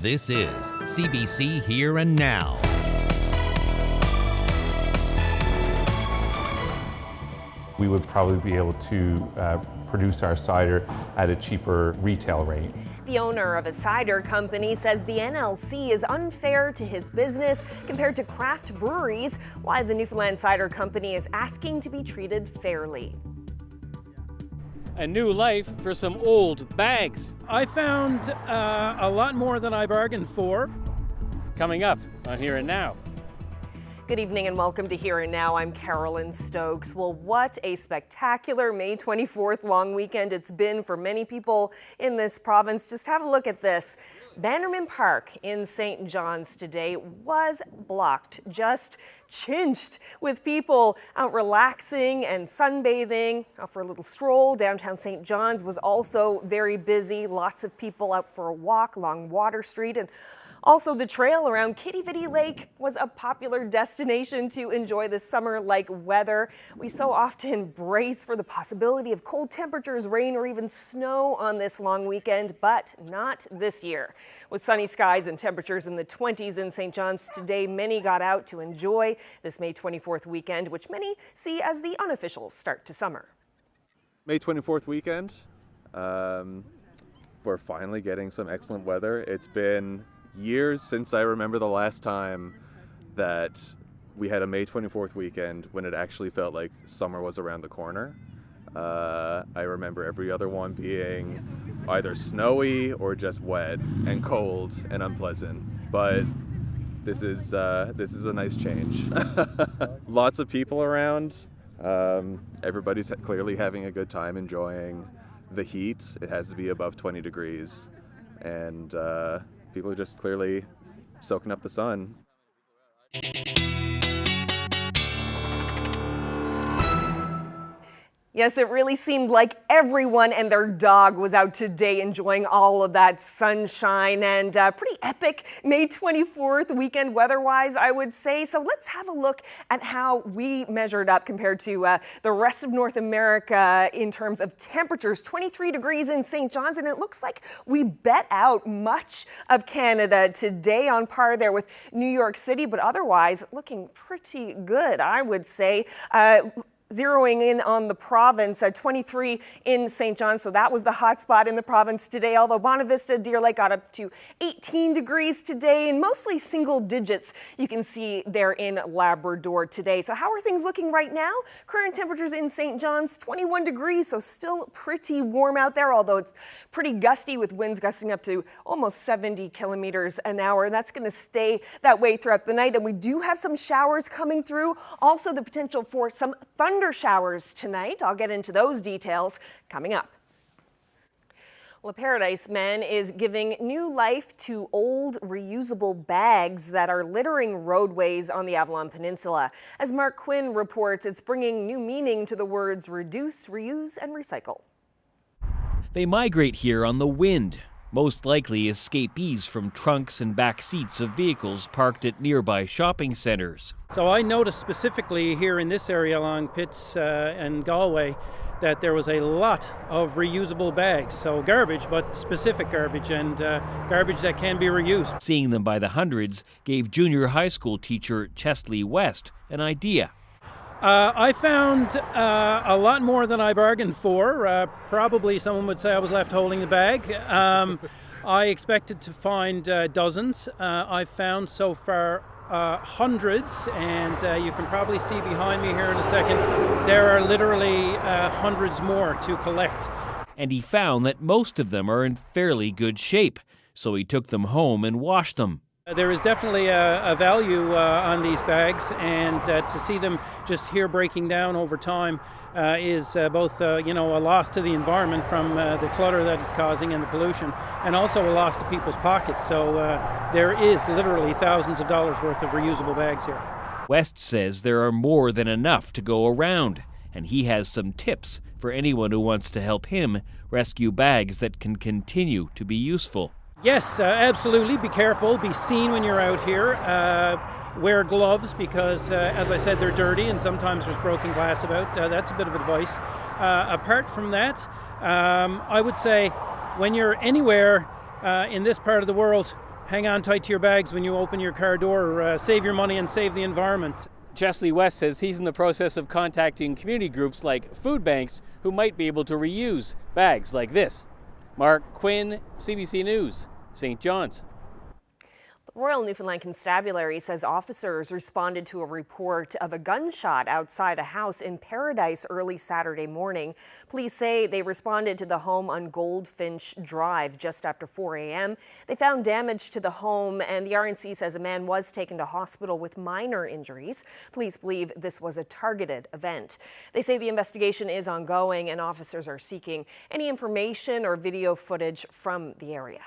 This is CBC Here and Now. We would probably be able to produce our cider at a cheaper retail rate. The owner of a cider company says the NLC is unfair to his business compared to craft breweries, why the Newfoundland Cider Company is asking to be treated fairly. A new life for some old bags. I found a lot more than I bargained for. Coming up on Here and Now. Good evening and welcome to Here and Now. I'm Carolyn Stokes. Well, what a spectacular May 24th long weekend it's been for many people in this province. Just have a look at this. Bannerman Park in St. John's today was blocked, just chinched with people out relaxing and sunbathing, out for a little stroll. Downtown St. John's was also very busy. Lots of people out for a walk along Water Street, and also the trail around Kitty Vitty Lake was a popular destination to enjoy the summer-like weather. We so often brace for the possibility of cold temperatures, rain, or even snow on this long weekend, but not this year. With sunny skies and temperatures in the 20s in St. John's today, many got out to enjoy this May 24th weekend, which many see as the unofficial start to summer. May 24th weekend, we're finally getting some excellent weather. It's been years since I remember the last time that we had a May 24th weekend when it actually felt like summer was around the corner. I remember every other one being either snowy or just wet and cold and unpleasant. But this is a nice change. Lots of people around. Everybody's clearly having a good time enjoying the heat. It has to be above 20 degrees, and people are just clearly soaking up the sun. Yes, it really seemed like everyone and their dog was out today enjoying all of that sunshine and pretty epic May 24th weekend weather-wise, I would say. So let's have a look at how we measured up compared to the rest of North America in terms of temperatures. 23 degrees in St. John's, and it looks like we bet out much of Canada today, on par there with New York City, but otherwise looking pretty good, I would say. Zeroing in on the province, 23 in St. John's, so that was the hot spot in the province today, although Bonavista, Deer Lake got up to 18 degrees today, and mostly single digits you can see there in Labrador today. So how are things looking right now? Current temperatures in St. John's, 21 degrees, so still pretty warm out there, although it's pretty gusty with winds gusting up to almost 70 kilometers an hour. That's going to stay that way throughout the night, and we do have some showers coming through. Also, the potential for some thunder showers tonight. I'll get into those details coming up. Well, a Paradise man is giving new life to old reusable bags that are littering roadways on the Avalon Peninsula. As Mark Quinn reports, it's bringing new meaning to the words reduce, reuse, and recycle. They migrate here on the wind, most likely escapees from trunks and back seats of vehicles parked at nearby shopping centres. So I noticed specifically here in this area along Pitts and Galway that there was a lot of reusable bags. So garbage, but specific garbage, and garbage that can be reused. Seeing them by the hundreds gave junior high school teacher Chesley West an idea. I found a lot more than I bargained for. Probably someone would say I was left holding the bag. I expected to find dozens. I found so far hundreds, and you can probably see behind me here in a second, there are literally hundreds more to collect. And he found that most of them are in fairly good shape, so he took them home and washed them. There is definitely a value on these bags, and to see them just here breaking down over time is both a loss to the environment from the clutter that it's causing and the pollution, and also a loss to people's pockets. So there is literally thousands of dollars worth of reusable bags here. West says there are more than enough to go around, and he has some tips for anyone who wants to help him rescue bags that can continue to be useful. Yes, absolutely. Be careful. Be seen when you're out here. Wear gloves because, as I said, they're dirty and sometimes there's broken glass about. That's a bit of advice. Apart from that, I would say when you're anywhere in this part of the world, hang on tight to your bags when you open your car door, save your money and save the environment. Chesley West says he's in the process of contacting community groups like food banks who might be able to reuse bags like this. Mark Quinn, CBC News, St. John's. Royal Newfoundland Constabulary says officers responded to a report of a gunshot outside a house in Paradise early Saturday morning. Police say they responded to the home on Goldfinch Drive just after 4 a.m. They found damage to the home, and the RNC says a man was taken to hospital with minor injuries. Police believe this was a targeted event. They say the investigation is ongoing and officers are seeking any information or video footage from the area.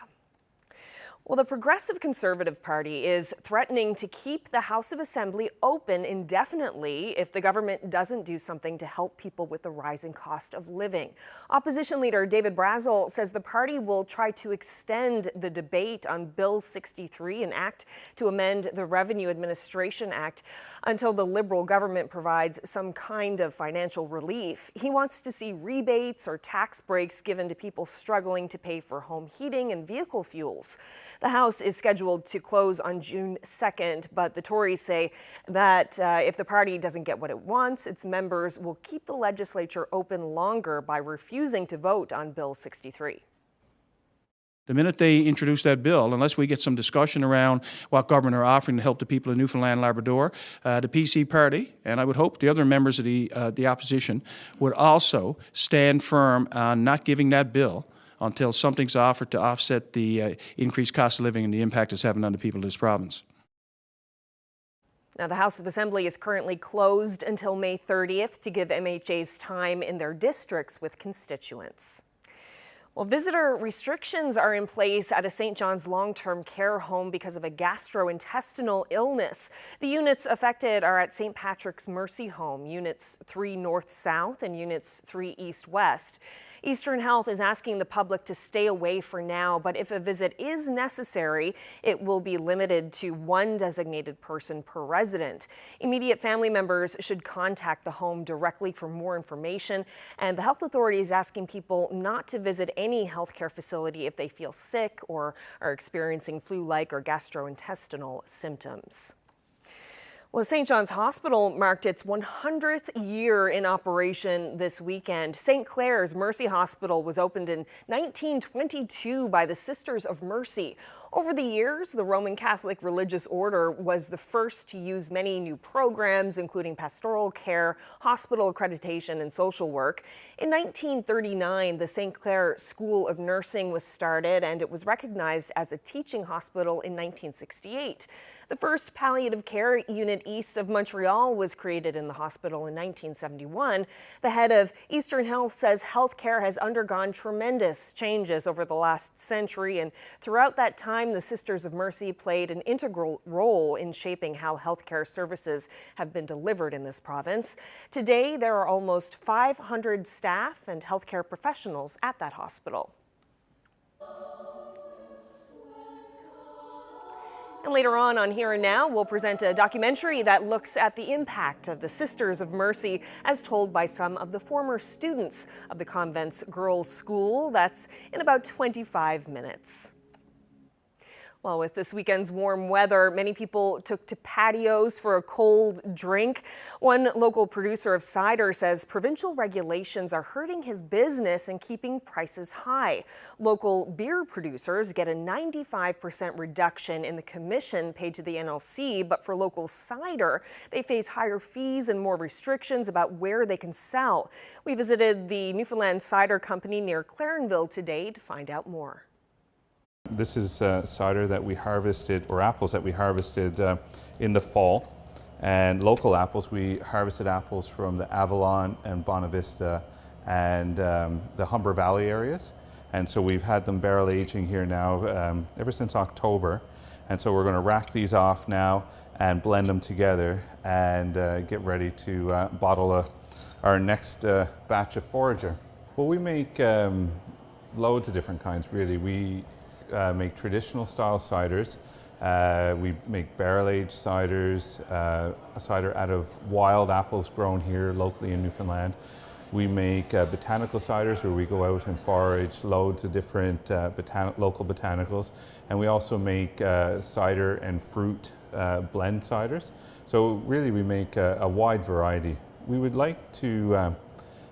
Well, the Progressive Conservative Party is threatening to keep the House of Assembly open indefinitely if the government doesn't do something to help people with the rising cost of living. Opposition leader David Brazel says the party will try to extend the debate on Bill 63, an act to amend the Revenue Administration Act, until the Liberal government provides some kind of financial relief. He wants to see rebates or tax breaks given to people struggling to pay for home heating and vehicle fuels. The House is scheduled to close on June 2nd, but the Tories say that if the party doesn't get what it wants, its members will keep the legislature open longer by refusing to vote on Bill 63. The minute they introduce that bill, unless we get some discussion around what government are offering to help the people of Newfoundland and Labrador, the PC party, and I would hope the other members of the opposition, would also stand firm on not giving that bill until something's offered to offset the increased cost of living and the impact it's having on the people of this province. Now, the House of Assembly is currently closed until May 30th to give MHAs time in their districts with constituents. Well, visitor restrictions are in place at a St. John's long-term care home because of a gastrointestinal illness. The units affected are at St. Patrick's Mercy Home, Units 3 North-South and Units 3 East-West. Eastern Health is asking the public to stay away for now, but if a visit is necessary, it will be limited to one designated person per resident. Immediate family members should contact the home directly for more information, and the health authority is asking people not to visit any healthcare facility if they feel sick or are experiencing flu-like or gastrointestinal symptoms. Well, St. John's Hospital marked its 100th year in operation this weekend. St. Clare's Mercy Hospital was opened in 1922 by the Sisters of Mercy. Over the years, the Roman Catholic religious order was the first to use many new programs, including pastoral care, hospital accreditation, and social work. In 1939, the St. Clare School of Nursing was started, and it was recognized as a teaching hospital in 1968. The first palliative care unit east of Montreal was created in the hospital in 1971. The head of Eastern Health says healthcare has undergone tremendous changes over the last century, and throughout that time, the Sisters of Mercy played an integral role in shaping how healthcare services have been delivered in this province. Today, there are almost 500 staff and healthcare professionals at that hospital. And later on Here and Now, we'll present a documentary that looks at the impact of the Sisters of Mercy as told by some of the former students of the convent's girls' school. That's in about 25 minutes. Well, with this weekend's warm weather, many people took to patios for a cold drink. One local producer of cider says provincial regulations are hurting his business and keeping prices high. Local beer producers get a 95% reduction in the commission paid to the NLC, but for local cider, they face higher fees and more restrictions about where they can sell. We visited the Newfoundland Cider Company near Clarenville today to find out more. This is cider that we harvested, or apples that we harvested in the fall. And local apples, we harvested apples from the Avalon and Bonavista and the Humber Valley areas. And so we've had them barrel aging here now ever since October. And so we're going to rack these off now and blend them together and get ready to bottle our next batch of forager. Well, we make loads of different kinds, really. We make traditional style ciders. We make barrel-aged ciders, a cider out of wild apples grown here locally in Newfoundland. We make botanical ciders where we go out and forage loads of different local botanicals. And we also make cider and fruit blend ciders. So really we make a wide variety. We would like to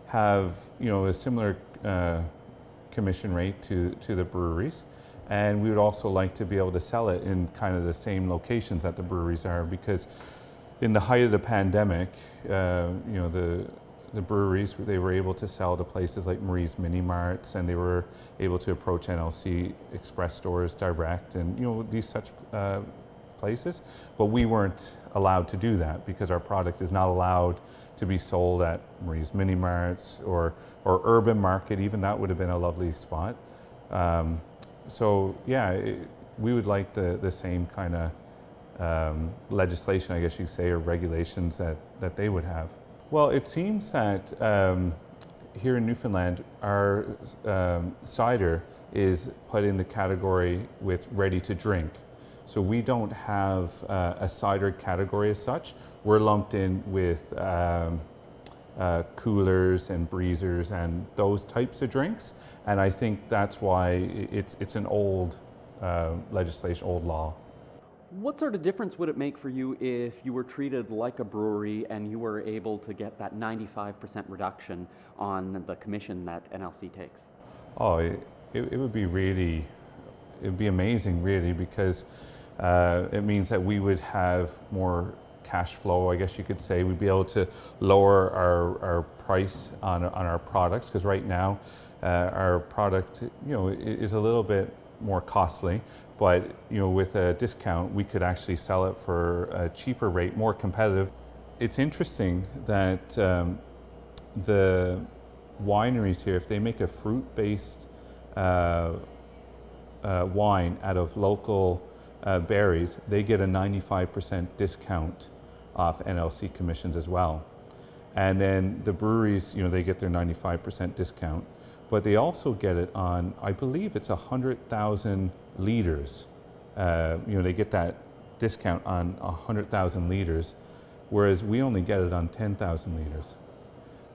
have a similar commission rate to the breweries. And we would also like to be able to sell it in kind of the same locations that the breweries are, because in the height of the pandemic, the breweries, they were able to sell to places like Marie's Mini Marts, and they were able to approach NLC Express stores direct, and these such places. But we weren't allowed to do that because our product is not allowed to be sold at Marie's Mini Marts or Urban Market. Even that would have been a lovely spot. So yeah, we would like the same kind of legislation, I guess you say, or regulations that they would have. Well, it seems that here in Newfoundland, our cider is put in the category with ready to drink. So we don't have a cider category as such. We're lumped in with coolers and breezers and those types of drinks. And I think that's why it's an old legislation, old law. What sort of difference would it make for you if you were treated like a brewery and you were able to get that 95% reduction on the commission that NLC takes? Oh, it would be really, it would be amazing really, because it means that we would have more cash flow, I guess you could say. We'd be able to lower our price on our products, because right now our product is a little bit more costly. But with a discount, we could actually sell it for a cheaper rate, more competitive. It's interesting that the wineries here, if they make a fruit-based wine out of local berries, they get a 95% discount off NLC commissions as well. And then the breweries, they get their 95% discount, but they also get it on, I believe it's 100,000 liters. They get that discount on 100,000 liters, whereas we only get it on 10,000 liters.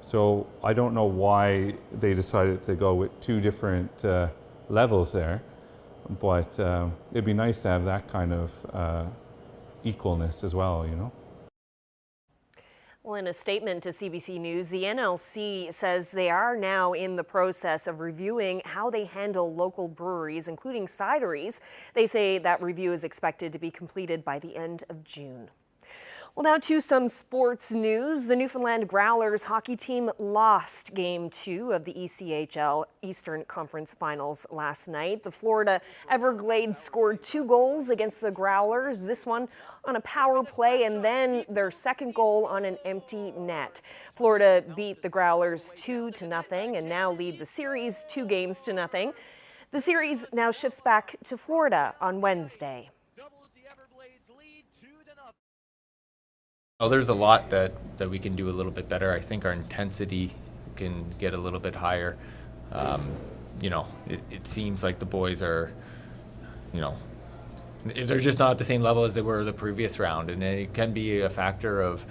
So I don't know why they decided to go with two different levels there, but it'd be nice to have that kind of equalness as well, Well, in a statement to CBC News, the NLC says they are now in the process of reviewing how they handle local breweries, including cideries. They say that review is expected to be completed by the end of June. Well, now to some sports news. The Newfoundland Growlers hockey team lost Game 2 of the ECHL Eastern Conference Finals last night. The Florida Everglades scored 2 goals against the Growlers, this one on a power play and then their second goal on an empty net. Florida beat the Growlers 2-0 and now lead the series 2-0. The series now shifts back to Florida on Wednesday. Well, there's a lot that we can do a little bit better. I think our intensity can get a little bit higher. It seems like the boys are, they're just not at the same level as they were the previous round, and it can be a factor of,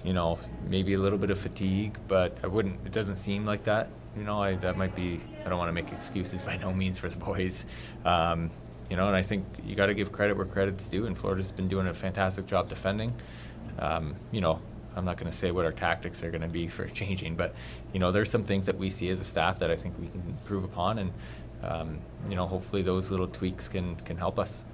maybe a little bit of fatigue, but it doesn't seem like that. That might be, I don't want to make excuses by no means for the boys. And I think you got to give credit where credit's due, and Florida's been doing a fantastic job defending. I'm not going to say what our tactics are going to be for changing, but there's some things that we see as a staff that I think we can improve upon, and hopefully those little tweaks can help us.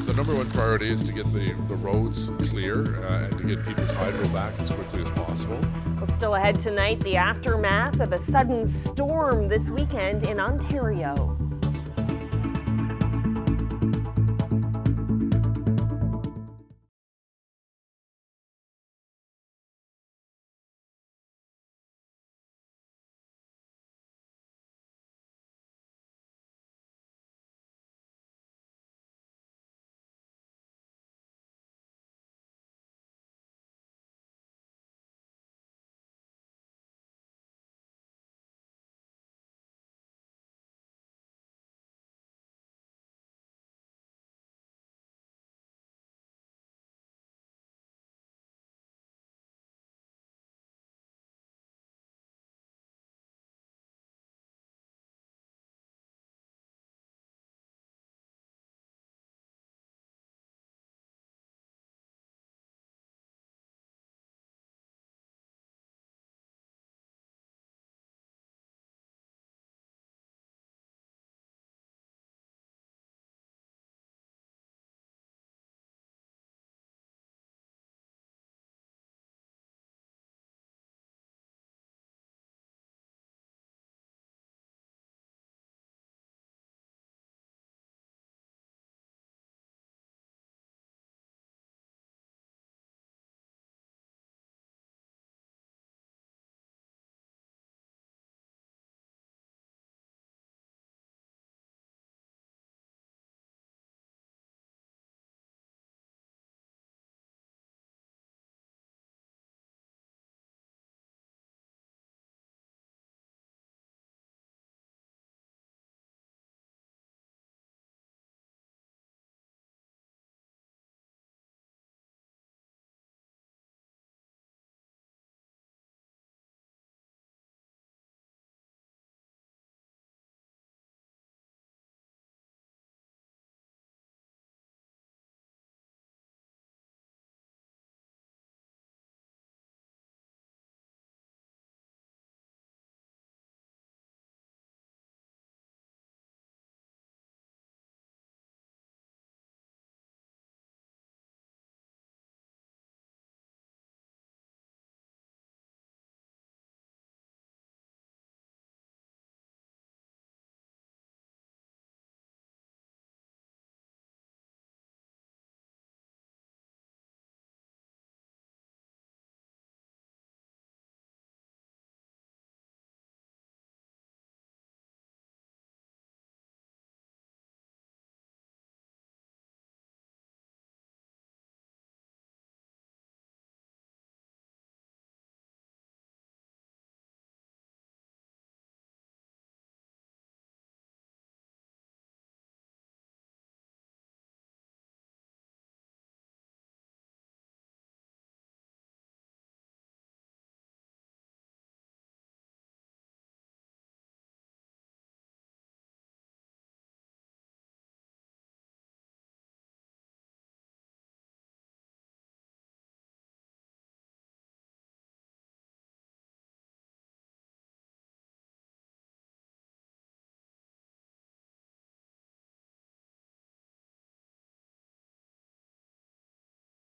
The number one priority is to get the roads clear and to get people's hydro back as quickly as possible. Well, still ahead tonight, the aftermath of a sudden storm this weekend in Ontario.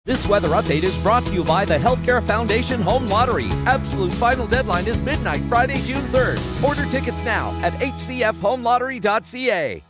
This weather update is brought to you by the Healthcare Foundation Home Lottery. Absolute final deadline is midnight, Friday, June 3rd. Order tickets now at hcfhomelottery.ca.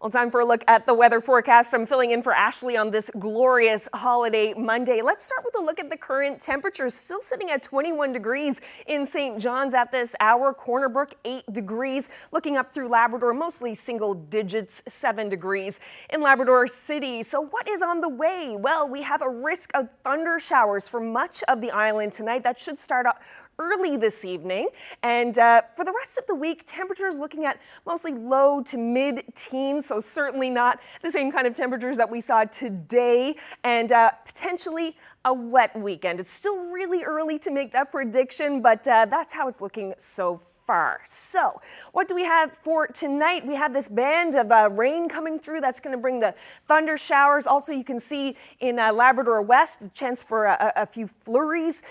Well, time for a look at the weather forecast. I'm filling in for Ashley on this glorious holiday Monday. Let's start with a look at the current temperatures. Still sitting at 21 degrees in St. John's at this hour. Corner Brook, 8 degrees. Looking up through Labrador, mostly single digits, 7 degrees in Labrador City. So what is on the way? Well, we have a risk of thunder showers for much of the island tonight. That should start up early this evening, and for the rest of the week, temperatures looking at mostly low to mid-teens, so certainly not the same kind of temperatures that we saw today, and potentially a wet weekend. It's still really early to make that prediction, but that's how it's looking so far. So what do we have for tonight? We have this band of rain coming through. That's going to bring the thunder showers. Also, you can see in Labrador West, a chance for a few flurries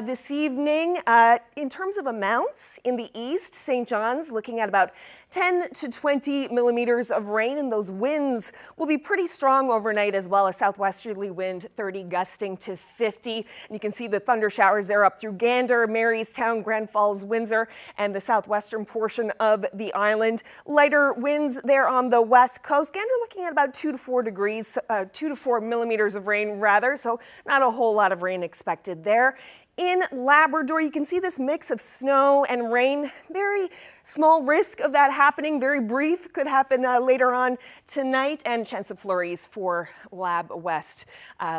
this evening. In terms of amounts, in the east, St. John's looking at about 10 to 20 millimeters of rain, and those winds will be pretty strong overnight as well. A southwesterly wind, 30 gusting to 50. And you can see the thunder showers there up through Gander, Marystown, Grand Falls, Windsor, and the southwestern portion of the island. Lighter winds there on the west coast. Gander looking at about 2 to 4 degrees, 2 to 4 millimeters of rain rather, so not a whole lot of rain expected there. In Labrador, you can see this mix of snow and rain. Very small risk of that happening, very brief, could happen later on tonight, and chance of flurries for Lab West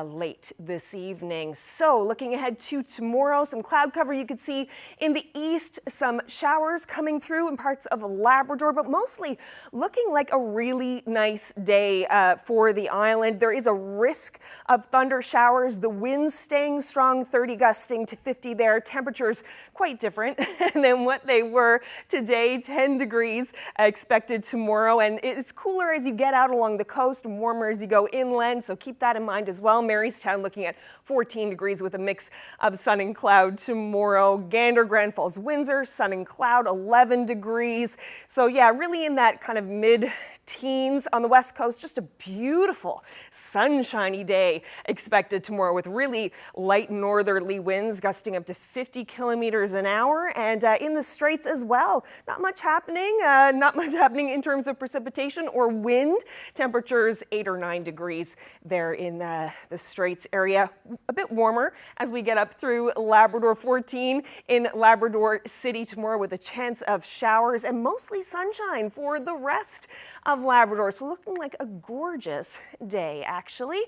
late this evening. So looking ahead to tomorrow, some cloud cover you could see in the east, some showers coming through in parts of Labrador, but mostly looking like a really nice day for the island. There is a risk of thunder showers, the winds staying strong, 30 gusting to 50 there. Temperatures quite different than what they were today. 10 degrees expected tomorrow, and it's cooler as you get out along the coast and warmer as you go inland, so keep that in mind as well. Marystown looking at 14 degrees with a mix of sun and cloud tomorrow. Gander, Grand Falls, Windsor, sun and cloud, 11 degrees. So yeah, really in that kind of mid-teens. On the west coast, just a beautiful sunshiny day expected tomorrow with really light northerly winds gusting up to 50 kilometers an hour, and in the Straits as well. Not much happening in terms of precipitation or wind. Temperatures 8 or 9 degrees there in the Straits area. A bit warmer as we get up through Labrador. 14 in Labrador City tomorrow with a chance of showers and mostly sunshine for the rest of Labrador. So looking like a gorgeous day, actually.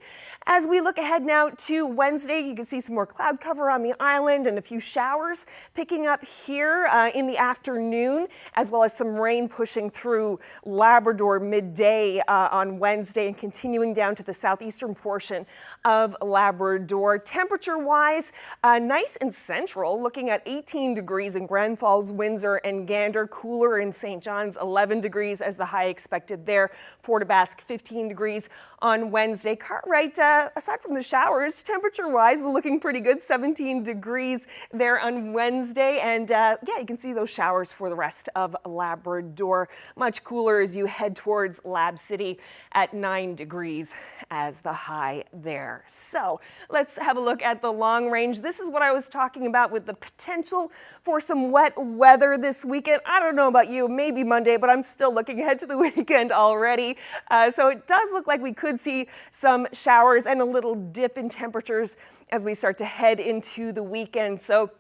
As we look ahead now to Wednesday, you can see some more cloud cover on the island and a few showers picking up here in the afternoon, as well as some rain pushing through Labrador midday on Wednesday and continuing down to the southeastern portion of Labrador. Temperature-wise, nice and central, looking at 18 degrees in Grand Falls, Windsor, and Gander. Cooler in St. John's, 11 degrees as the high expected there. Port aux Basques, 15 degrees on Wednesday. Cartwright, aside from the showers, temperature-wise, looking pretty good, 17 degrees there on Wednesday. And yeah, you can see those showers for the rest of Labrador. Much cooler as you head towards Lab City at 9 degrees as the high there. So let's have a look at the long range. This is what I was talking about with the potential for some wet weather this weekend. I don't know about you, maybe Monday, but I'm still looking ahead to the weekend already. So it does look like we could see some showers and a little dip in temperatures as we start to head into the weekend. So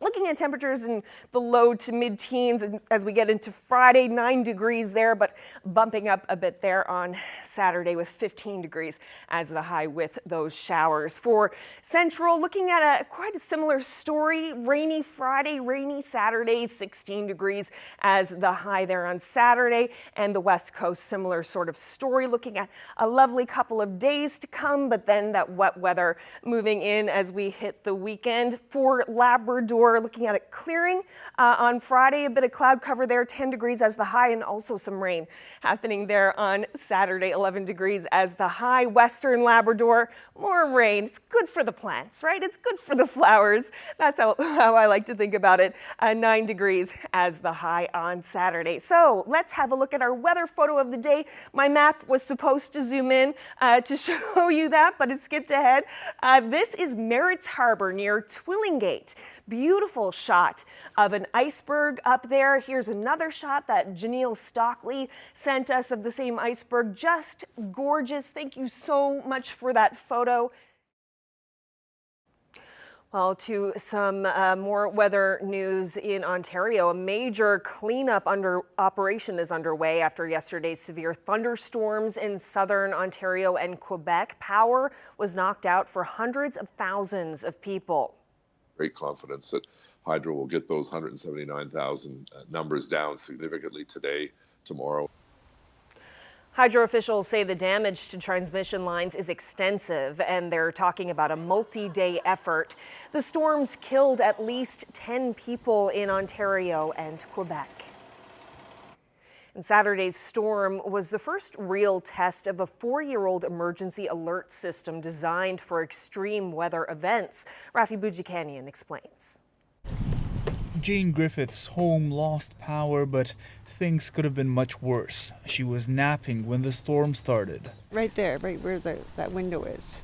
looking at temperatures in the low to mid-teens as we get into Friday, 9 degrees there, but bumping up a bit there on Saturday with 15 degrees as the high with those showers. For Central, looking at quite a similar story. Rainy Friday, rainy Saturday, 16 degrees as the high there on Saturday. And the West Coast, similar sort of story. Looking at a lovely couple of days to come, but then that wet weather moving in as we hit the weekend. For Labrador, Labrador, looking at it clearing on Friday. A bit of cloud cover there, 10 degrees as the high, and also some rain happening there on Saturday, 11 degrees as the high. Western Labrador, more rain. It's good for the plants, right? It's good for the flowers. That's how I like to think about it. 9 degrees as the high on Saturday. So let's have a look at our weather photo of the day. My map was supposed to zoom in to show you that, but it skipped ahead. This is Merritt's Harbor near Twillingate. Beautiful shot of an iceberg up there. Here's another shot that Janelle Stockley sent us of the same iceberg. Just gorgeous. Thank you so much for that photo. Well, to some more weather news in Ontario. A major cleanup operation is underway after yesterday's severe thunderstorms in southern Ontario and Quebec. Power was knocked out for hundreds of thousands of people. Great confidence that Hydro will get those 179,000 numbers down significantly today, tomorrow. Hydro officials say the damage to transmission lines is extensive, and they're talking about a multi-day effort. The storms killed at least 10 people in Ontario and Quebec. And Saturday's storm was the first real test of a 4-year-old emergency alert system designed for extreme weather events. Rafi Boudjikanian explains. Jane Griffith's home lost power, but things could have been much worse. She was napping when the storm started. Right there, right where that window is.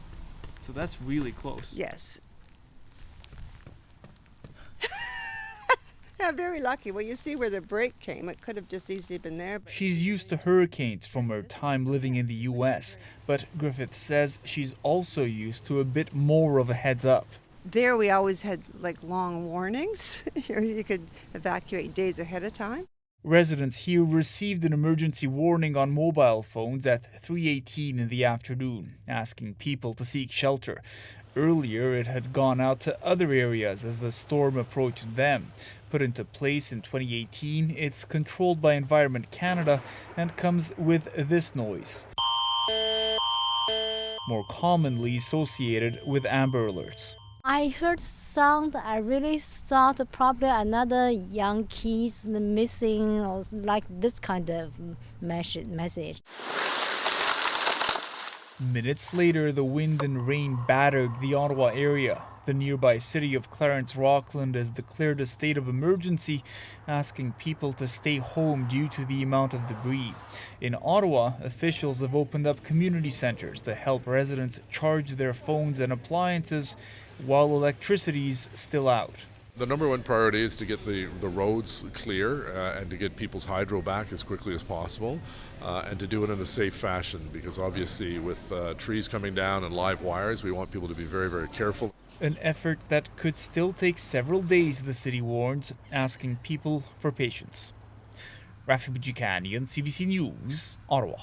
So that's really close. Yes. Yeah, very lucky. Well, you see where the break came. It could have just easily been there. She's used to hurricanes from her time living in the U.S., but Griffith says she's also used to a bit more of a heads up. There we always had like long warnings. You could evacuate days ahead of time. Residents here received an emergency warning on mobile phones at 3:18 in the afternoon, asking people to seek shelter. Earlier, it had gone out to other areas as the storm approached them. Put into place in 2018, it's controlled by Environment Canada and comes with this noise, more commonly associated with Amber Alerts. I heard sound. I really thought probably another young kids missing or like this kind of message. Minutes later, the wind and rain battered the Ottawa area. The nearby city of Clarence Rockland has declared a state of emergency, asking people to stay home due to the amount of debris. In Ottawa, officials have opened up community centers to help residents charge their phones and appliances while electricity's still out. The number one priority is to get the roads clear and to get people's hydro back as quickly as possible and to do it in a safe fashion, because obviously with trees coming down and live wires, we want people to be very, very careful. An effort that could still take several days, the city warns, asking people for patience. Rafi Boudjikanian, CBC News, Ottawa.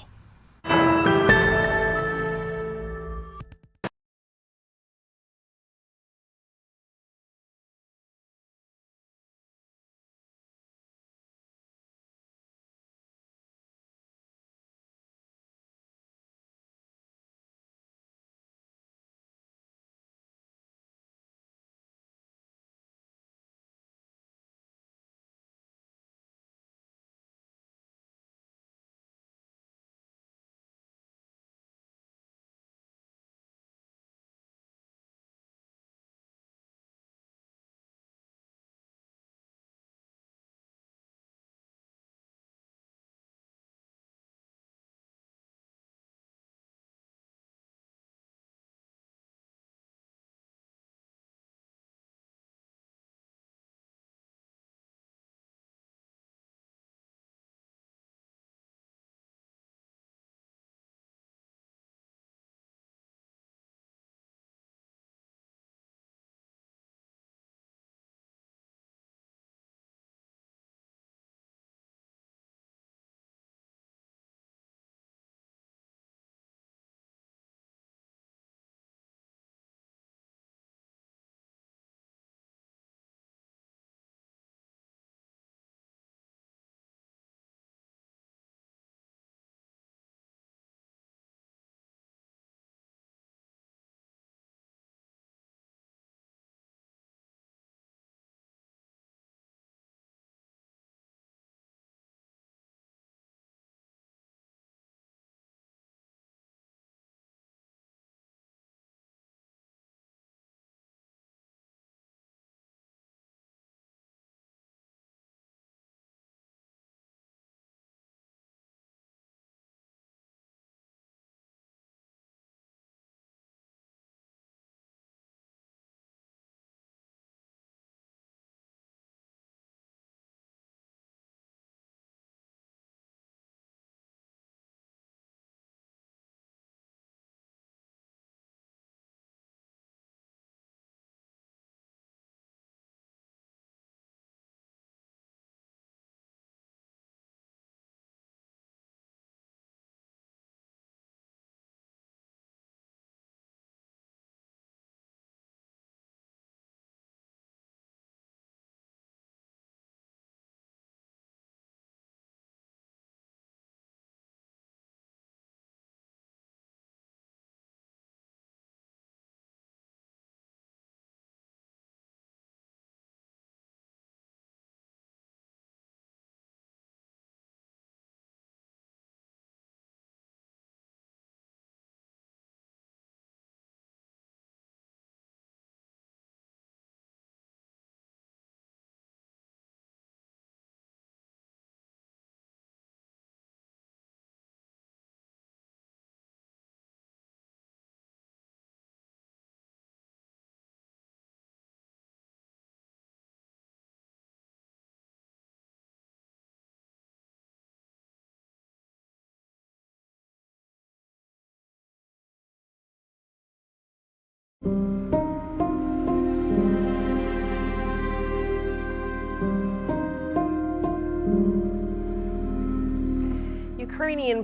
Ukrainian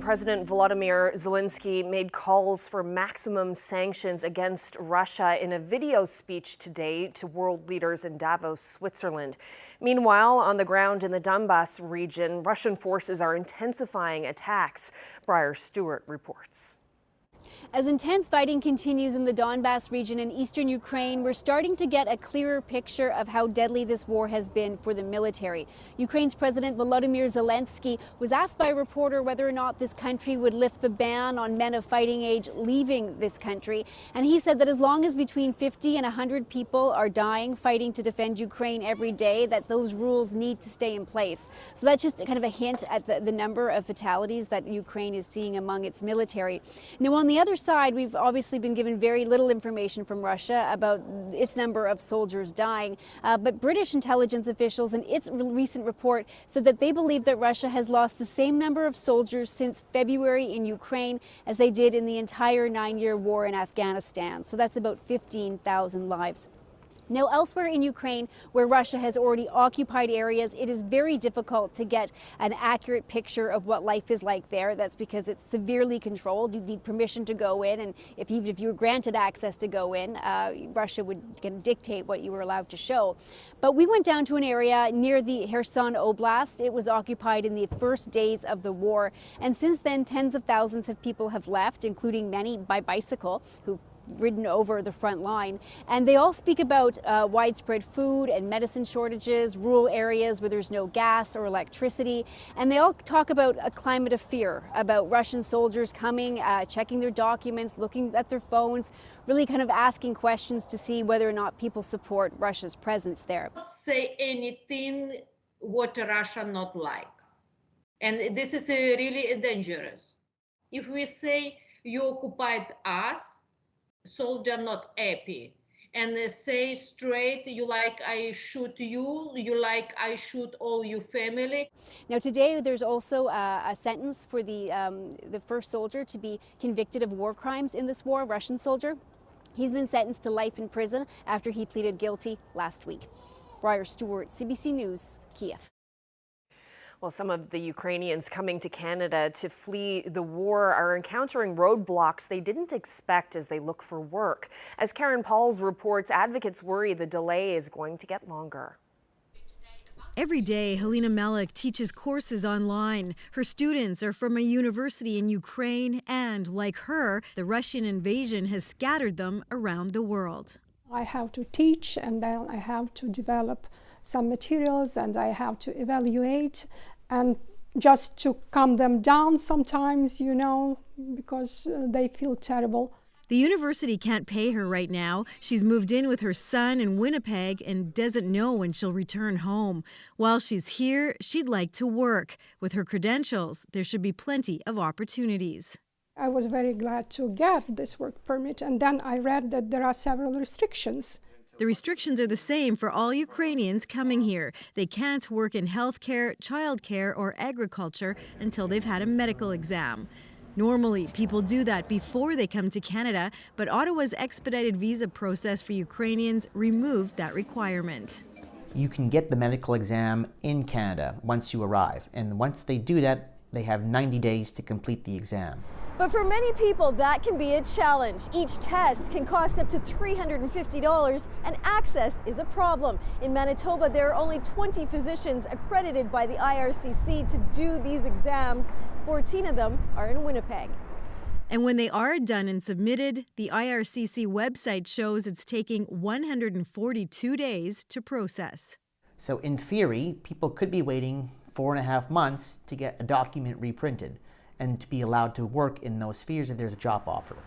President Volodymyr Zelensky made calls for maximum sanctions against Russia in a video speech today to world leaders in Davos, Switzerland. Meanwhile, on the ground in the Donbas region, Russian forces are intensifying attacks. Briar Stewart reports. As intense fighting continues in the Donbas region in eastern Ukraine, we're starting to get a clearer picture of how deadly this war has been for the military. Ukraine's President Volodymyr Zelensky was asked by a reporter whether or not this country would lift the ban on men of fighting age leaving this country. And he said that as long as between 50 and 100 people are dying fighting to defend Ukraine every day, that those rules need to stay in place. So that's just kind of a hint at the number of fatalities that Ukraine is seeing among its military. Now, on the other side, we've obviously been given very little information from Russia about its number of soldiers dying. But British intelligence officials in its recent report said that they believe that Russia has lost the same number of soldiers since February in Ukraine as they did in the entire 9-year war in Afghanistan. So that's about 15,000 lives. Now, elsewhere in Ukraine, where Russia has already occupied areas, it is very difficult to get an accurate picture of what life is like there. That's because it's severely controlled. You need permission to go in, and even if you were granted access to go in, Russia would dictate what you were allowed to show. But we went down to an area near the Kherson Oblast. It was occupied in the first days of the war, and since then, tens of thousands of people have left, including many by bicycle, who ridden over the front line. And they all speak about widespread food and medicine shortages, rural areas where there's no gas or electricity. And they all talk about a climate of fear, about Russian soldiers coming, checking their documents, looking at their phones, really kind of asking questions to see whether or not people support Russia's presence there. Say anything what Russia not like. And this is really dangerous. If we say you occupied us, soldier not happy, and say straight, you like I shoot you, you like I shoot all your family. Now today there's also a sentence for the first soldier to be convicted of war crimes in this war, Russian soldier. He's been sentenced to life in prison after he pleaded guilty last week. Briar Stewart, CBC News, Kiev. Well, some of the Ukrainians coming to Canada to flee the war are encountering roadblocks they didn't expect as they look for work. As Karen Pauls reports, advocates worry the delay is going to get longer. Every day, Helena Melik teaches courses online. Her students are from a university in Ukraine, and like her, the Russian invasion has scattered them around the world. I have to teach, and then I have to develop some materials, and I have to evaluate, and just to calm them down sometimes, you know, because they feel terrible. The university can't pay her right now. She's moved in with her son in Winnipeg and doesn't know when she'll return home. While she's here, she'd like to work. With her credentials, there should be plenty of opportunities. I was very glad to get this work permit, and then I read that there are several restrictions. The restrictions are the same for all Ukrainians coming here. They can't work in healthcare, childcare, or agriculture until they've had a medical exam. Normally, people do that before they come to Canada, but Ottawa's expedited visa process for Ukrainians removed that requirement. You can get the medical exam in Canada once you arrive, and once they do that, they have 90 days to complete the exam. But for many people, that can be a challenge. Each test can cost up to $350, and access is a problem. In Manitoba, there are only 20 physicians accredited by the IRCC to do these exams. 14 of them are in Winnipeg. And when they are done and submitted, the IRCC website shows it's taking 142 days to process. So in theory, people could be waiting 4.5 months to get a document reprinted and to be allowed to work in those spheres if there's a job offer.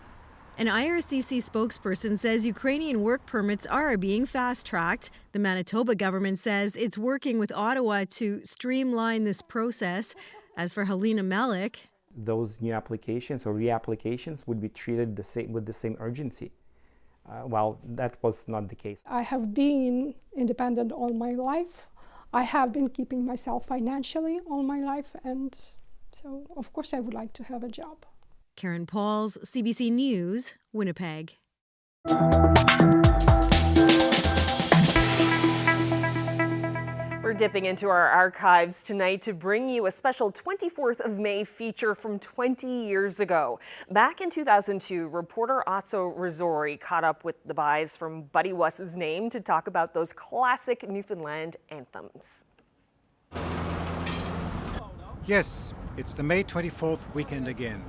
An IRCC spokesperson says Ukrainian work permits are being fast-tracked. The Manitoba government says it's working with Ottawa to streamline this process. As for Helena Melik, those new applications or reapplications would be treated with the same urgency. Well, that was not the case. I have been independent all my life. I have been keeping myself financially all my life, and so, of course, I would like to have a job. Karen Pauls, CBC News, Winnipeg. We're dipping into our archives tonight to bring you a special 24th of May feature from 20 years ago. Back in 2002, reporter Otso Rizzori caught up with the guys from Buddy Wasisname to talk about those classic Newfoundland anthems. Yes, it's the May 24th weekend again.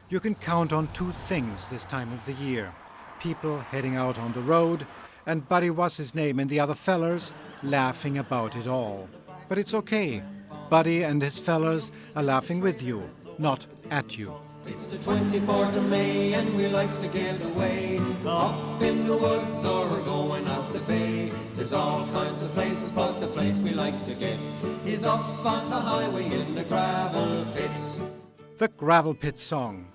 You can count on two things this time of the year. People heading out on the road, and Buddy Wasisname and the other fellers laughing about it all. But it's okay. Buddy and his fellers are laughing with you, not at you. It's the 24th of May and we likes to get away, up in the woods or going out the bay. There's all kinds of places, but the place we likes to get is up on the highway in the gravel pits. The Gravel Pit Song.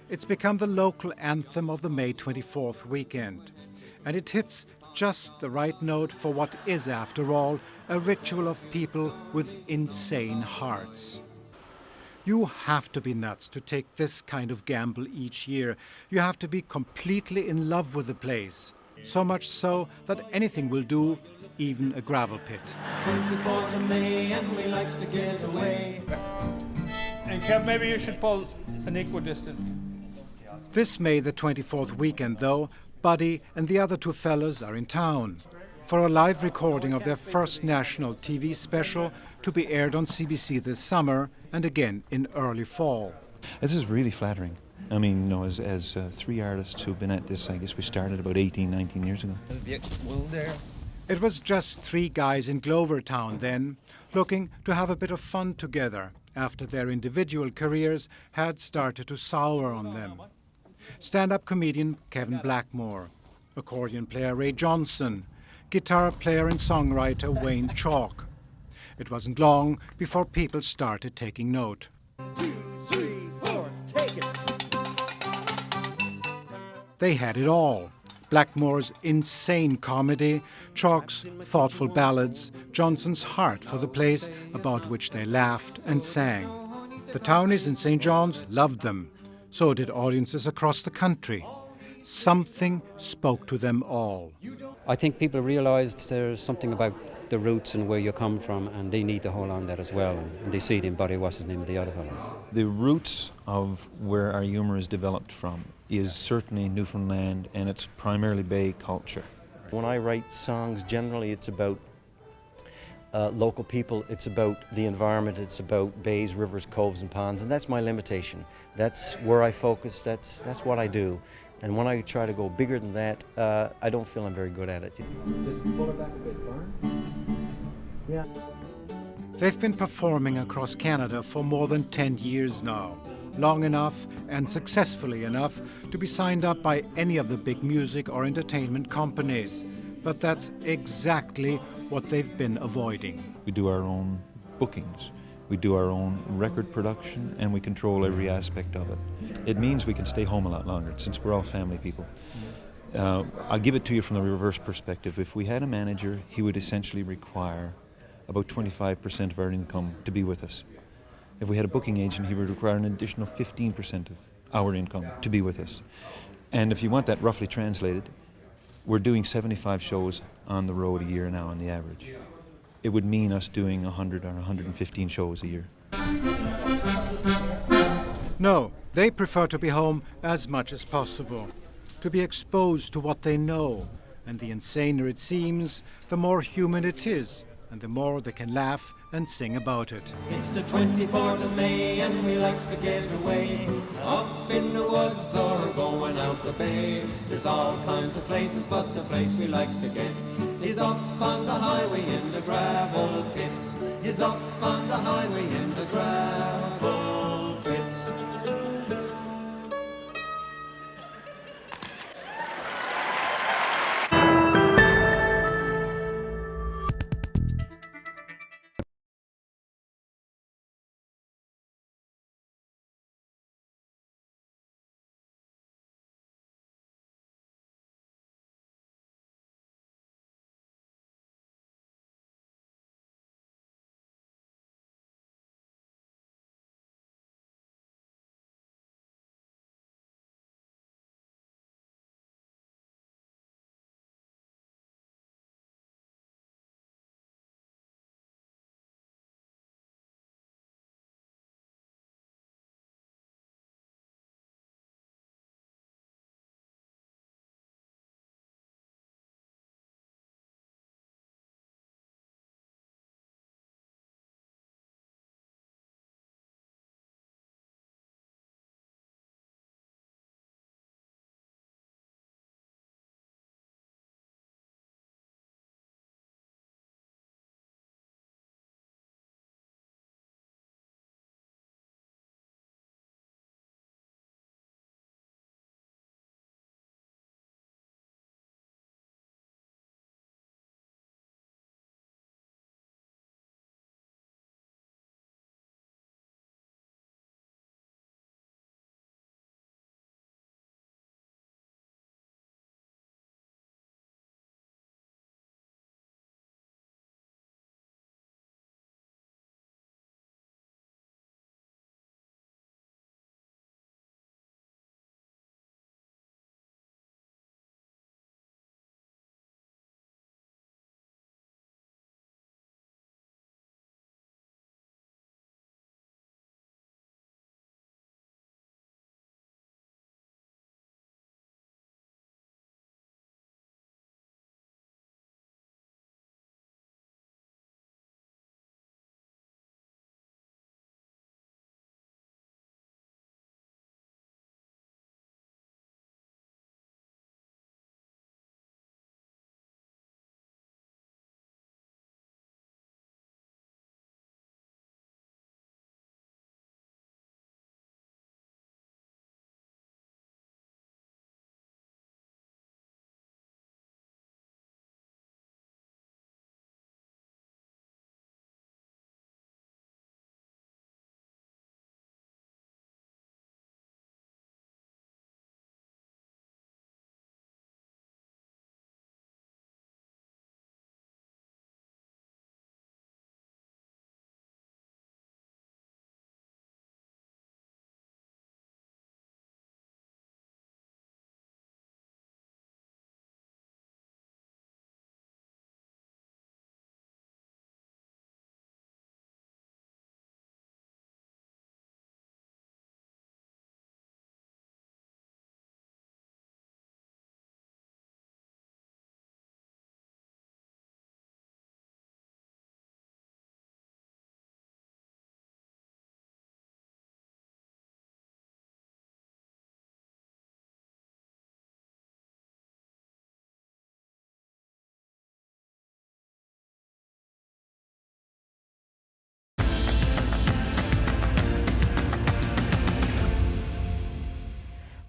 It's become the local anthem of the May 24th weekend. And it hits just the right note for what is, after all, a ritual of people with insane hearts. You have to be nuts to take this kind of gamble each year. You have to be completely in love with the place. So much so that anything will do, even a gravel pit. 24th of May and we likes to get away. And Kev, maybe you should pull an equidistant. This May the 24th weekend, though, Buddy and the other two fellas are in town for a live recording of their first national TV special to be aired on CBC this summer and again in early fall. This is really flattering. I mean, you know, as three artists who've been at this, I guess we started about 18, 19 years ago. It was just three guys in Glovertown then, looking to have a bit of fun together after their individual careers had started to sour on them. Stand-up comedian Kevin Blackmore, accordion player Ray Johnson, guitar player and songwriter Wayne Chalk. It wasn't long before people started taking note. 2, 3, 4, take it! They had it all. Blackmore's insane comedy, Chalk's thoughtful ballads, Johnson's heart for the place about which they laughed and sang. The townies in St. John's loved them. So did audiences across the country. Something spoke to them all. I think people realised there's something about the roots and where you come from, and they need to hold on to that as well. And they see it in Buddy Wasisname and the other fellas. The roots of where our humour is developed from is certainly Newfoundland, and it's primarily Bay culture. When I write songs, generally it's about local people, it's about the environment, it's about bays, rivers, coves and ponds, and that's my limitation. That's where I focus, that's what I do. And when I try to go bigger than that, I don't feel I'm very good at it. Just pull it back a bit, Lauren. Yeah. They've been performing across Canada for more than 10 years now. Long enough and successfully enough to be signed up by any of the big music or entertainment companies. But that's exactly what they've been avoiding. We do our own bookings, we do our own record production, and we control every aspect of it. It means we can stay home a lot longer since we're all family people. I'll give it to you from the reverse perspective. If we had a manager, he would essentially require about 25% of our income to be with us. If we had a booking agent, he would require an additional 15% of our income to be with us. And if you want that roughly translated, we're doing 75 shows on the road a year now on the average. It would mean us doing 100 or 115 shows a year. No, they prefer to be home as much as possible, to be exposed to what they know. And the insaner it seems, the more human it is, and the more they can laugh and sing about it. It's the 24th of May and we likes to get away, up in the woods or going out the bay. There's all kinds of places, but the place we likes to get is up on the highway in the gravel pits, is up on the highway in the gravel pits.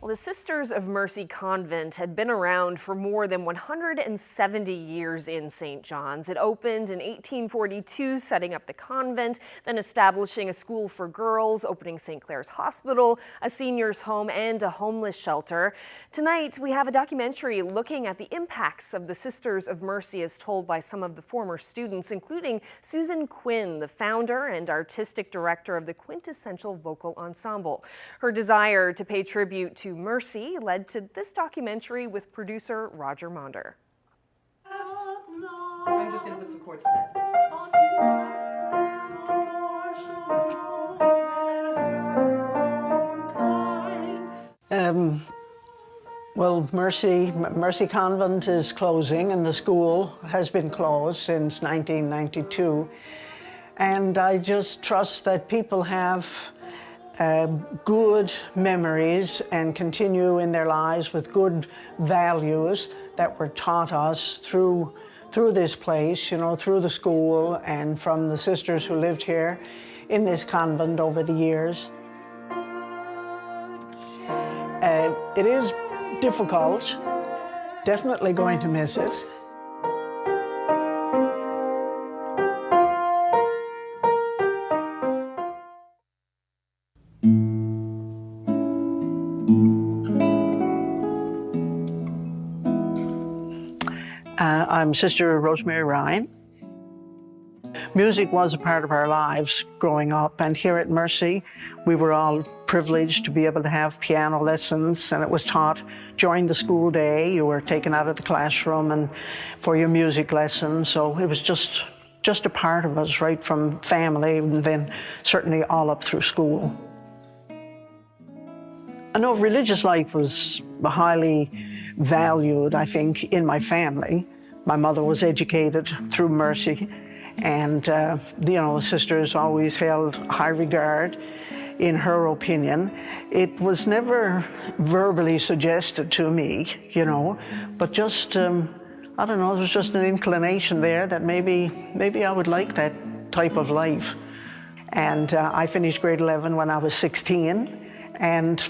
The Sisters of Mercy Convent had been around for more than 170 years in St. John's. It opened in 1842, setting up the convent, then establishing a school for girls, opening St. Clare's Hospital, a seniors' home, and a homeless shelter. Tonight, we have a documentary looking at the impacts of the Sisters of Mercy as told by some of the former students, including Susan Quinn, the founder and artistic director of the Quintessential Vocal Ensemble. Her desire to pay tribute to Mercy led to this documentary with producer Roger Monder. I'm just going to put some chords to Well, Mercy Convent is closing, and the school has been closed since 1992. And I just trust that people have good memories and continue in their lives with good values that were taught us through this place, you know, through the school and from the sisters who lived here in this convent over the years. It is difficult, definitely going to miss it. I'm Sister Rosemary Ryan. Music was a part of our lives growing up, and here at Mercy, we were all privileged to be able to have piano lessons, and it was taught during the school day. You were taken out of the classroom and for your music lesson, so it was just a part of us right from family and then certainly all up through school. I know religious life was highly valued, I think, in my family. My mother was educated through Mercy, and you know, the sisters always held high regard in her opinion. It was never verbally suggested to me, you know, but just, I don't know, it was just an inclination there that maybe I would like that type of life. And I finished grade 11 when I was 16, and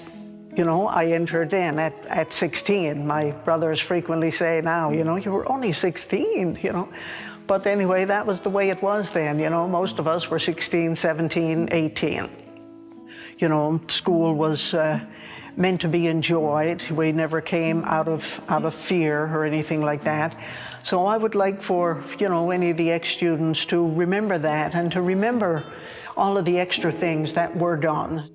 you know, I entered then at 16. My brothers frequently say now, you know, you were only 16, you know. But anyway, that was the way it was then, you know. Most of us were 16, 17, 18. You know, school was meant to be enjoyed. We never came out of fear or anything like that. So I would like for, you know, any of the ex-students to remember that and to remember all of the extra things that were done.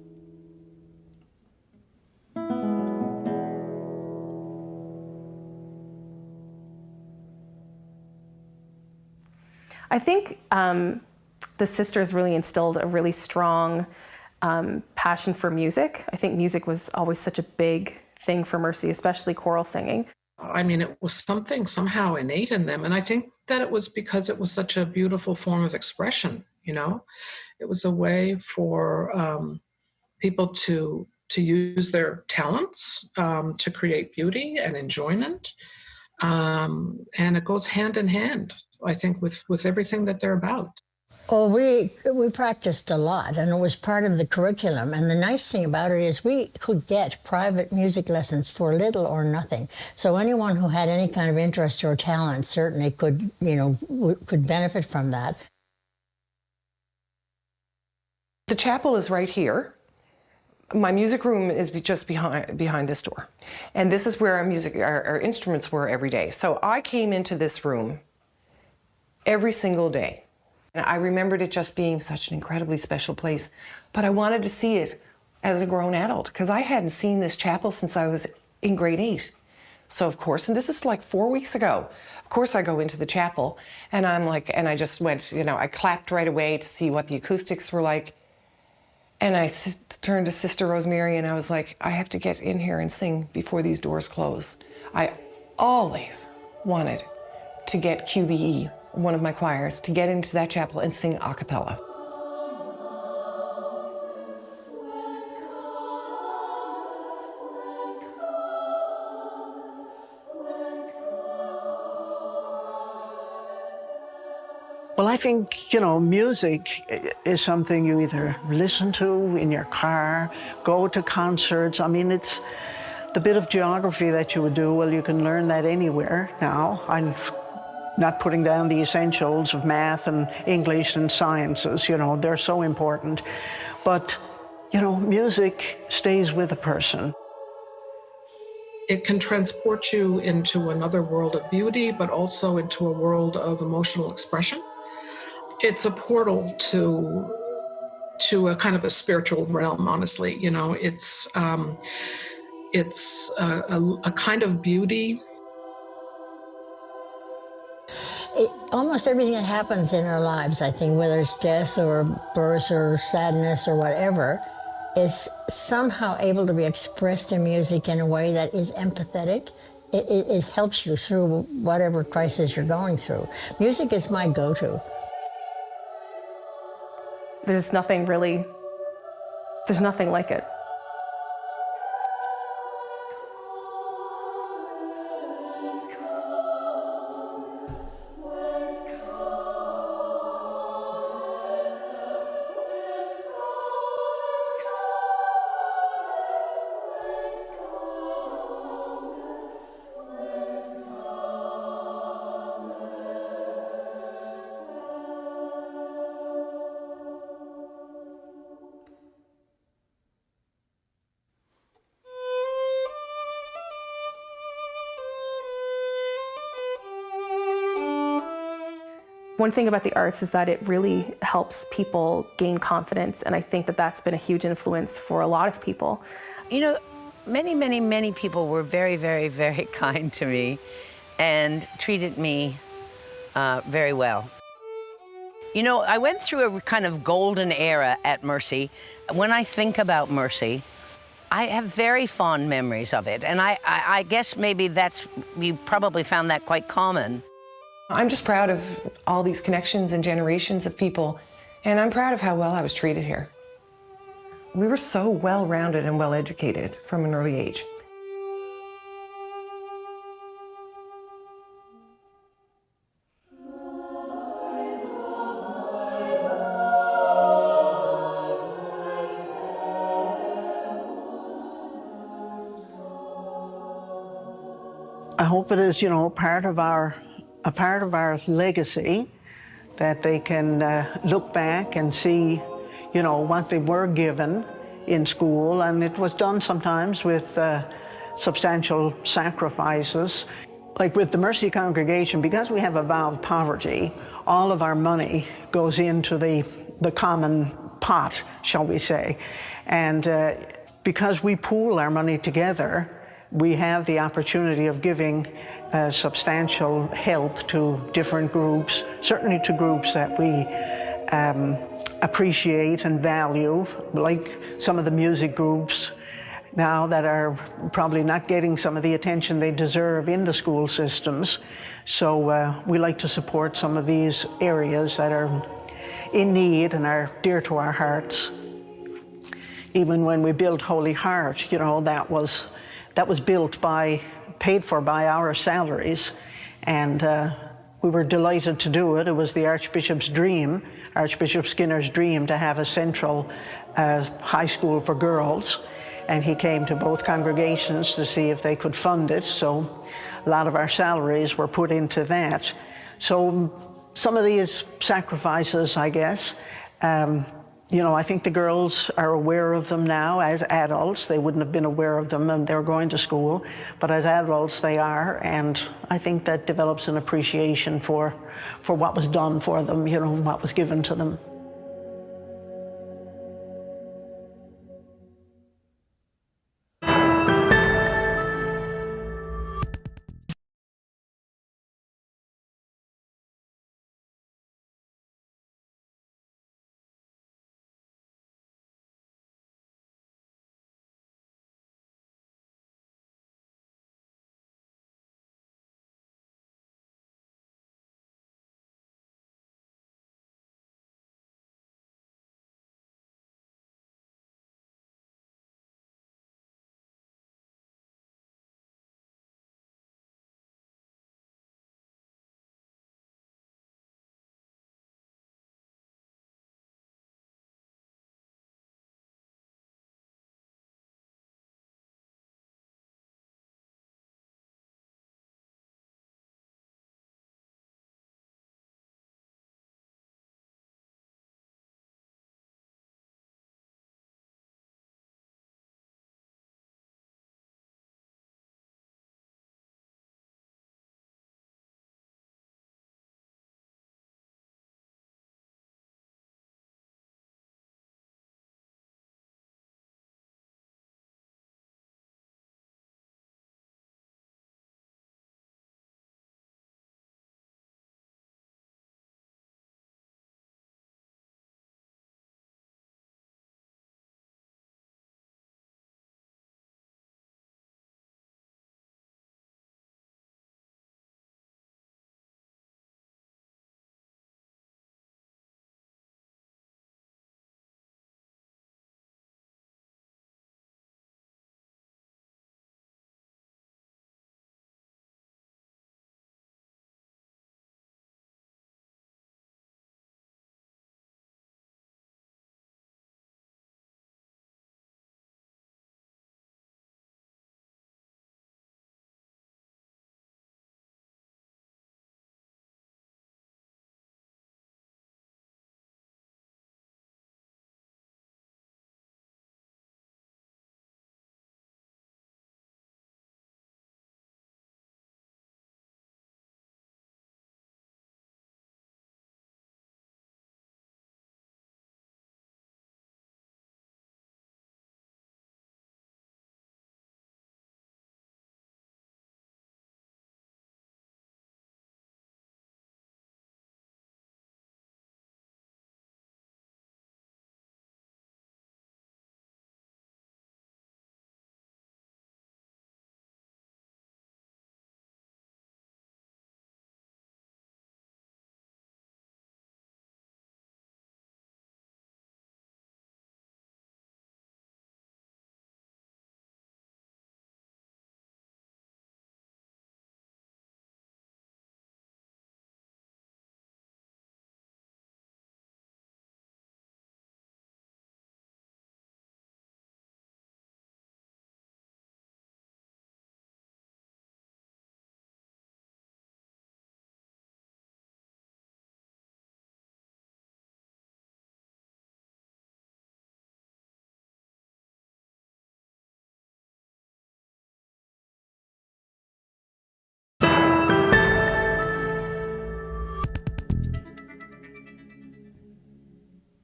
I think the sisters really instilled a really strong passion for music. I think music was always such a big thing for Mercy, especially choral singing. I mean, it was something somehow innate in them. And I think that it was because it was such a beautiful form of expression, you know? It was a way for people to use their talents to create beauty and enjoyment. And it goes hand in hand, I think, with everything that they're about. Oh, we practiced a lot, and it was part of the curriculum. And the nice thing about it is we could get private music lessons for little or nothing. So anyone who had any kind of interest or talent certainly could, you know, could benefit from that. The chapel is right here. My music room is just behind this door. And this is where our instruments were every day. So I came into this room every single day. And I remembered it just being such an incredibly special place, but I wanted to see it as a grown adult because I hadn't seen this chapel since I was in grade 8. So of course, and this is like 4 weeks ago, of course I go into the chapel and I'm like, and I just went, you know, I clapped right away to see what the acoustics were like. And I turned to Sister Rosemary and I was like, I have to get in here and sing before these doors close. I always wanted to get QVE, one of my choirs, to get into that chapel and sing a cappella. Well, I think, you know, music is something you either listen to in your car, go to concerts. I mean, The bit of geography that you would do, well, you can learn that anywhere now. I'm not putting down the essentials of math and English and sciences, you know, they're so important. But, you know, music stays with a person. It can transport you into another world of beauty, but also into a world of emotional expression. It's a portal to a kind of a spiritual realm, honestly. You know, it's a kind of beauty. Almost everything that happens in our lives, I think, whether it's death or birth or sadness or whatever, is somehow able to be expressed in music in a way that is empathetic. It helps you through whatever crisis you're going through. Music is my go-to. There's nothing like it. One thing about the arts is that it really helps people gain confidence, and I think that that's been a huge influence for a lot of people. You know, many people were very, very, very kind to me and treated me very well. You know, I went through a kind of golden era at Mercy. When I think about Mercy, I have very fond memories of it, and I guess maybe you probably found that quite common. I'm just proud of all these connections and generations of people, and I'm proud of how well I was treated here. We were so well-rounded and well-educated from an early age. I hope it is, you know, a part of our legacy, that they can look back and see, you know, what they were given in school, and it was done sometimes with substantial sacrifices. Like with the Mercy congregation, because we have a vow of poverty, all of our money goes into the common pot, shall we say. And because we pool our money together, we have the opportunity of giving substantial help to different groups, certainly to groups that we appreciate and value, like some of the music groups now that are probably not getting some of the attention they deserve in the school systems. So we like to support some of these areas that are in need and are dear to our hearts. Even when we built Holy Heart, you know, that was built paid for by our salaries, and we were delighted to do it. It was the Archbishop's dream, Archbishop Skinner's dream, to have a central high school for girls, and he came to both congregations to see if they could fund it, so a lot of our salaries were put into that. So some of these sacrifices, I guess, you know, I think the girls are aware of them now as adults. They wouldn't have been aware of them when they were going to school, but as adults they are, and I think that develops an appreciation for what was done for them, you know, what was given to them.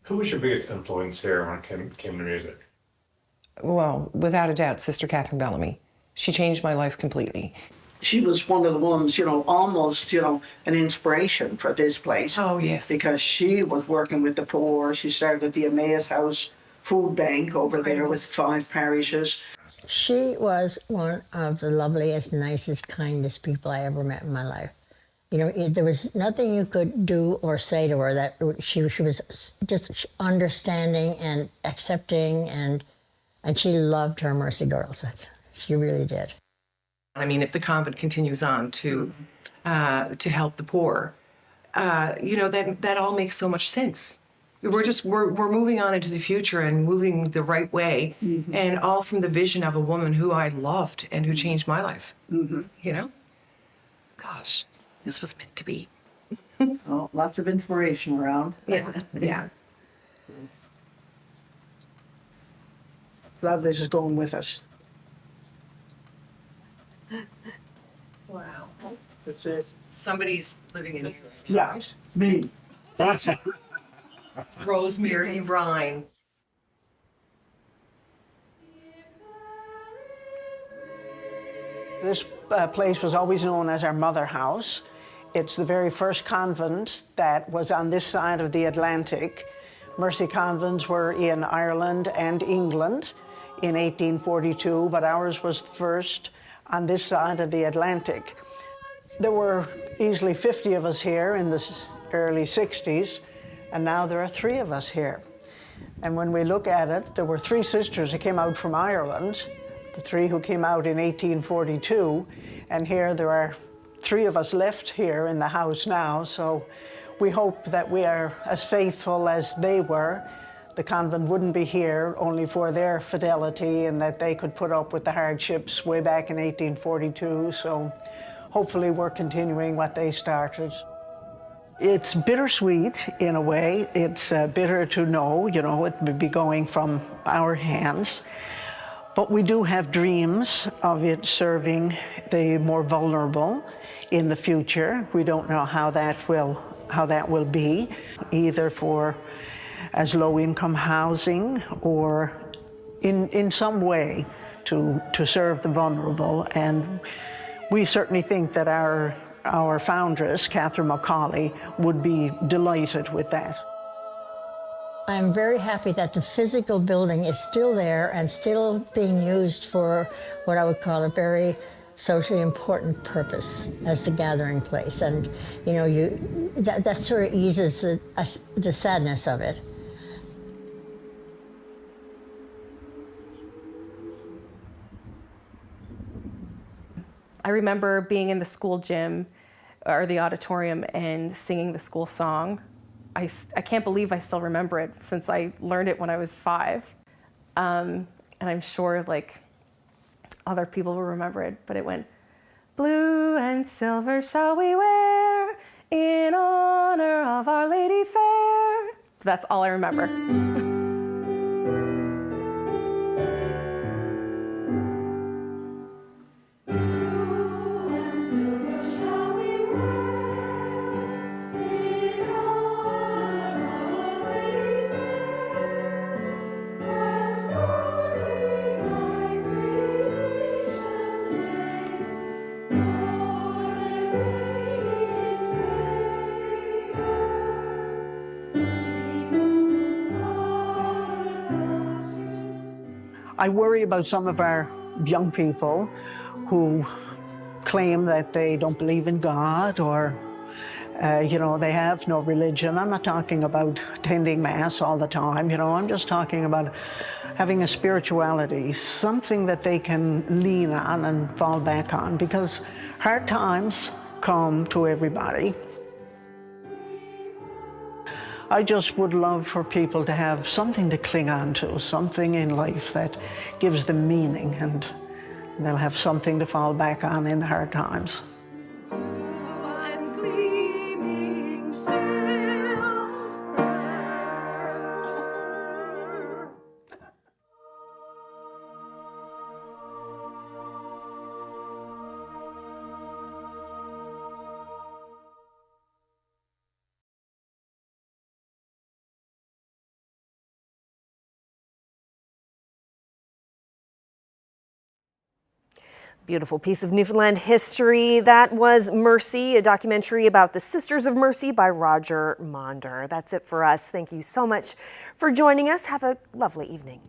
Who was your biggest influence here when it came to music? Well, without a doubt, Sister Catherine Bellamy. She changed my life completely. She was one of the ones, you know, almost, you know, an inspiration for this place. Oh, yes. Because she was working with the poor. She started the Emmaus House Food Bank over there with 5 parishes. She was one of the loveliest, nicest, kindest people I ever met in my life. You know, there was nothing you could do or say to her that she was just understanding and accepting, and she loved her Mercy girls. She really did. I mean, if the convent continues on to help the poor, you know, that all makes so much sense. We're moving on into the future and moving the right way, and all from the vision of a woman who I loved and who changed my life. You know, gosh, this was meant to be. Oh, lots of inspiration around. Yeah. Glad this is going with us. Wow. That's it. Somebody's living in here. Yeah, me. That's it. Rosemary Rhine. This place was always known as our mother house. It's the very first convent that was on this side of the Atlantic. Mercy convents were in Ireland and England in 1842, but ours was the first on this side of the Atlantic. There were easily 50 of us here in the early 60s, and now there are 3 of us here. And when we look at it, there were 3 sisters that came out from Ireland, the 3 who came out in 1842, and here there are 3 of us left here in the house now, so we hope that we are as faithful as they were. The convent wouldn't be here only for their fidelity and that they could put up with the hardships way back in 1842, so hopefully we're continuing what they started. It's bittersweet in a way. It's bitter to know, you know, it would be going from our hands. But we do have dreams of it serving the more vulnerable in the future. We don't know how that will be, either for as low-income housing or in some way to serve the vulnerable. And we certainly think that our foundress, Catherine Macaulay, would be delighted with that. I'm very happy that the physical building is still there and still being used for what I would call a very socially important purpose as the gathering place. And, you know, that sort of eases the sadness of it. I remember being in the school gym or the auditorium and singing the school song. I can't believe I still remember it since I learned it when I was 5. And I'm sure like other people will remember it, but it went, "Blue and silver shall we wear in honor of Our Lady fair." That's all I remember. I worry about some of our young people who claim that they don't believe in God or, you know, they have no religion. I'm not talking about attending Mass all the time, you know, I'm just talking about having a spirituality, something that they can lean on and fall back on, because hard times come to everybody. I just would love for people to have something to cling on to, something in life that gives them meaning, and they'll have something to fall back on in the hard times. Beautiful piece of Newfoundland history. That was Mercy, a documentary about the Sisters of Mercy by Roger Maunder. That's it for us. Thank you so much for joining us. Have a lovely evening.